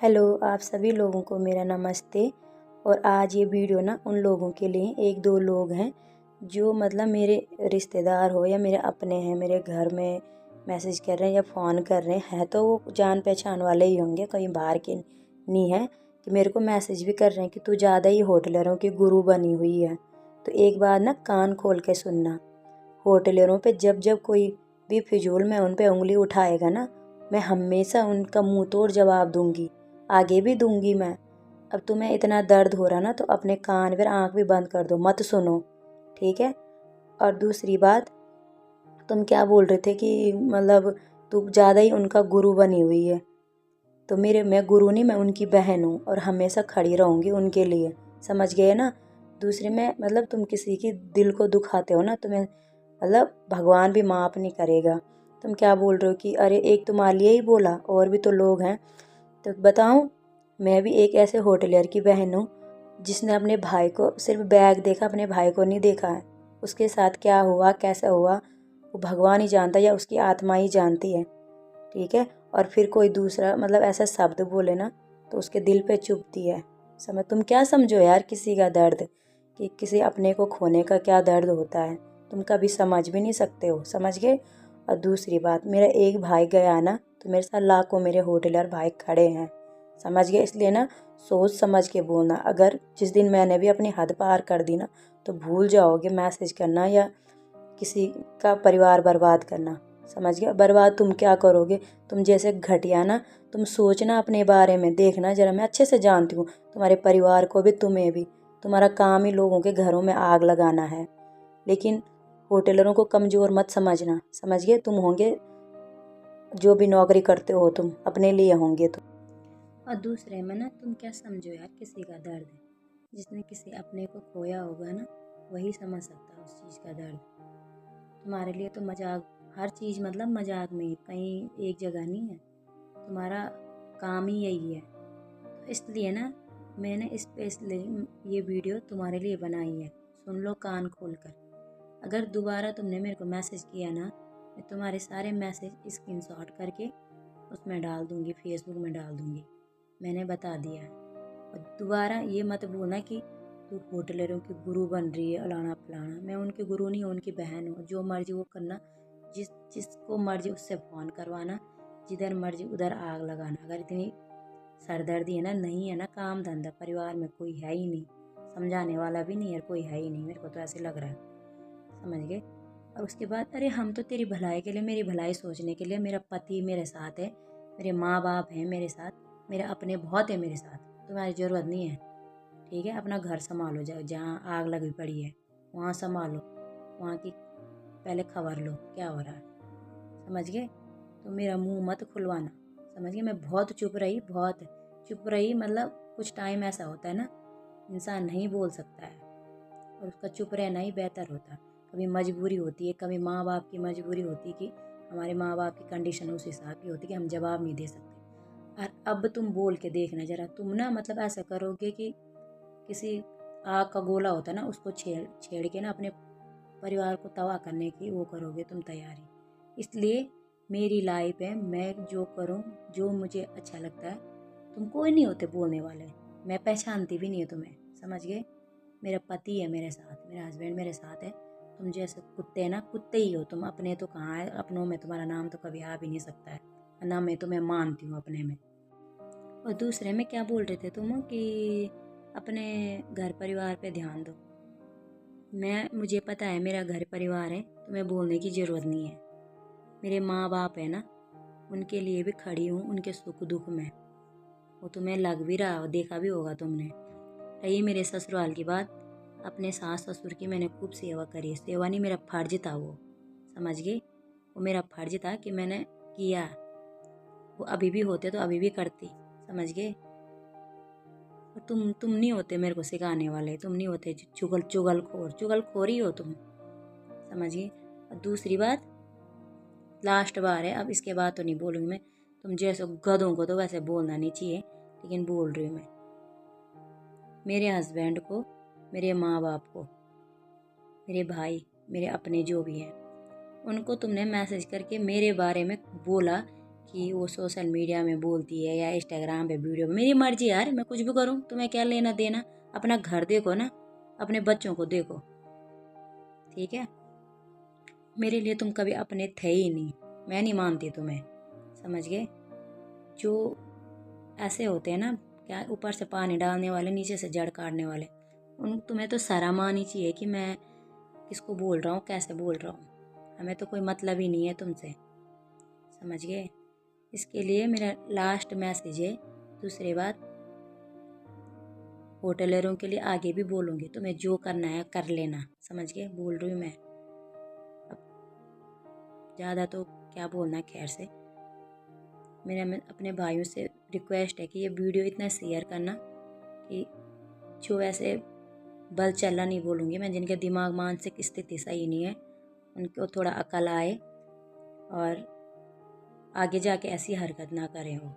Hello, आप सभी लोगों को मेरा नमस्ते। और आज ये वीडियो ना उन लोगों के लिए, एक दो लोग हैं जो मतलब मेरे रिश्तेदार हो या मेरे अपने हैं, मेरे घर में मैसेज कर रहे हैं या फ़ोन कर रहे हैं तो वो जान पहचान वाले ही होंगे, कहीं बाहर के नहीं है। कि मेरे को मैसेज भी कर रहे हैं कि तू ज़्यादा ही होटलरों की गुरु बनी हुई है। तो एक बार ना कान खोल के सुनना, होटलरों पे जब जब कोई भी फिजूल में उन पे उंगली उठाएगा ना, मैं हमेशा उनका मुंह तोड़ जवाब दूंगी, आगे भी दूंगी मैं। अब तुम्हें इतना दर्द हो रहा ना तो अपने कान फिर आंख भी बंद कर दो, मत सुनो, ठीक है। और दूसरी बात, तुम क्या बोल रहे थे कि मतलब तू ज़्यादा ही उनका गुरु बनी हुई है। तो मैं गुरु नहीं, मैं उनकी बहन हूँ और हमेशा खड़ी रहूँगी उनके लिए, समझ गए ना। दूसरे में मतलब तुम किसी की दिल को दुखाते हो ना, तुम्हें मतलब भगवान भी माफ़ नहीं करेगा। तुम क्या बोल रहे हो कि अरे एक तुम्हारे लिए ही बोला, और भी तो लोग हैं। तो बताऊं, मैं भी एक ऐसे होटलियर की बहन हूँ जिसने अपने भाई को सिर्फ बैग देखा, अपने भाई को नहीं देखा है। उसके साथ क्या हुआ, कैसा हुआ, वो भगवान ही जानता है या उसकी आत्मा ही जानती है, ठीक है। और फिर कोई दूसरा मतलब ऐसा शब्द बोले ना तो उसके दिल पे चुभती है। तुम क्या समझो यार किसी का दर्द, कि किसी अपने को खोने का क्या दर्द होता है, तुम कभी समझ भी नहीं सकते हो, समझ गए। और दूसरी बात, मेरा एक भाई गया ना तो मेरे साथ लाखों मेरे होटलर भाई खड़े हैं, समझ गए। इसलिए ना सोच समझ के बोलना। अगर जिस दिन मैंने भी अपनी हद पार कर दी ना तो भूल जाओगे मैसेज करना या किसी का परिवार बर्बाद करना, समझ गया। बर्बाद तुम क्या करोगे, तुम जैसे घटिया ना, तुम सोचना अपने बारे में, देखना जरा, मैं अच्छे से जानती हूँ तुम्हारे परिवार को भी, तुम्हें भी। तुम्हारा काम ही लोगों के घरों में आग लगाना है। लेकिन होटलरों को कमज़ोर मत समझना, समझ गए। तुम होंगे जो भी नौकरी करते हो तुम अपने लिए होंगे तुम। और दूसरे में ना तुम क्या समझो यार किसी का दर्द, जिसने किसी अपने को खोया होगा ना वही समझ सकता है उस चीज़ का दर्द। तुम्हारे लिए तो मजाक, हर चीज़ मतलब मजाक में, कहीं एक जगह नहीं है। तुम्हारा काम ही यही है। तो इसलिए ना मैंने स्पेशली ये वीडियो तुम्हारे लिए बनाई है। सुन लो कान खोल कर। अगर दोबारा तुमने मेरे को मैसेज किया ना, मैं तुम्हारे सारे मैसेज स्क्रीनशॉट करके उसमें डाल दूँगी, फेसबुक में डाल दूँगी। मैंने बता दिया है। और दोबारा ये मत बोलना कि तू होटलरों की गुरु बन रही है, अलाना फलाना। मैं उनकी गुरु नहीं हूँ, उनकी बहन हूँ। जो मर्जी वो करना, जिसको मर्जी उससे फ़ोन करवाना, जिधर मर्जी उधर आग लगाना। अगर इतनी सरदर्दी है ना, नहीं है ना काम धंधा, परिवार में कोई है ही नहीं, समझाने वाला भी नहीं है, कोई है ही नहीं, मेरे को तो ऐसे लग रहा है, समझ गए। और उसके बाद अरे हम तो तेरी भलाई के लिए, मेरी भलाई सोचने के लिए, मेरा पति मेरे साथ है, मेरे माँ बाप हैं मेरे साथ, मेरे अपने बहुत है मेरे साथ, तुम्हारी ज़रूरत नहीं है, ठीक है। अपना घर संभालो, जहाँ आग लगी पड़ी है वहाँ संभालो, वहाँ की पहले खबर लो क्या हो रहा है, समझ गए। तो मेरा मुंह मत खुलवाना, समझ गए। मैं बहुत चुप रही, बहुत चुप रही, मतलब कुछ टाइम ऐसा होता है ना इंसान नहीं बोल सकता है और उसका चुप रहना ही बेहतर होता है। कभी मजबूरी होती है, कभी माँ बाप की मजबूरी होती है कि हमारे माँ बाप की कंडीशन उस हिसाब की होती है कि हम जवाब नहीं दे सकते। और अब तुम बोल के देखना जरा, तुम ना मतलब ऐसा करोगे कि किसी आग का गोला होता है ना, उसको छेड़ छेड़ के ना अपने परिवार को तबाह करने की वो करोगे तुम तैयारी। इसलिए मेरी लाइफ है, मैं जो करूँ, जो मुझे अच्छा लगता है, तुम कोई नहीं होते बोलने वाले, मैं पहचानती भी नहीं है तुम्हें, समझ गए। मेरा पति है मेरे साथ, मेरा हस्बैंड मेरे साथ है। तुम जैसे कुत्ते ना, कुत्ते ही हो तुम, अपने तो कहाँ है, अपनों में तुम्हारा नाम तो कभी आ भी नहीं सकता है, ना मैं तुम्हें मानती हूँ अपने में। और दूसरे में क्या बोल रहे थे तुम कि अपने घर परिवार पे ध्यान दो। मुझे पता है मेरा घर परिवार है, तुम्हें बोलने की ज़रूरत नहीं है। मेरे माँ बाप है ना, उनके लिए भी खड़ी हूँ, उनके सुख दुख में। वो तुम्हें लग भी रहा हो, देखा भी होगा तुमने। रही मेरे ससुराल की बात, अपने सास ससुर की मैंने खूब सेवा करी, सेवा नहीं मेरा फर्ज था वो, समझ गई। वो मेरा फर्ज था कि मैंने किया। वो अभी भी होते तो अभी भी करती, समझ गए। और तुम नहीं होते मेरे को सिखाने वाले, तुम नहीं होते चुगलखोर ही हो तुम, समझ गए। और दूसरी बात, लास्ट बार है, अब इसके बाद तो नहीं बोलूँगी मैं। तुम जैसे गधों को तो वैसे बोलना नहीं चाहिए, लेकिन बोल रही हूँ मैं। मेरे हस्बैंड को, मेरे माँ बाप को, मेरे भाई, मेरे अपने जो भी हैं, उनको तुमने मैसेज करके मेरे बारे में बोला कि वो सोशल मीडिया में बोलती है या इंस्टाग्राम पे वीडियो। मेरी मर्जी यार, मैं कुछ भी करूँ, तुम्हें क्या लेना देना। अपना घर देखो ना, अपने बच्चों को देखो, ठीक है। मेरे लिए तुम कभी अपने थे ही नहीं, मैं नहीं मानती तुम्हें, समझ गए। जो ऐसे होते हैं ना, क्या ऊपर से पानी डालने वाले नीचे से जड़ काटने वाले, उन तुम्हें तो शर्म आनी चाहिए कि मैं किसको बोल रहा हूँ, कैसे बोल रहा हूँ। हमें तो कोई मतलब ही नहीं है तुमसे, समझ गए। इसके लिए मेरा लास्ट मैसेज है। दूसरी बात, होटलरों के लिए आगे भी बोलूँगी, तुम्हें जो करना है कर लेना, समझ गए। बोल रही हूँ मैं, अब ज़्यादा तो क्या बोलना है। खैर से मेरा मैं अपने भाइयों से रिक्वेस्ट है कि ये वीडियो इतना शेयर करना कि जो ऐसे बल चला नहीं बोलूँगी मैं, जिनके दिमाग मानसिक स्थिति सही नहीं है, उनको थोड़ा अकल आए और आगे जाके ऐसी हरकत ना करें वो।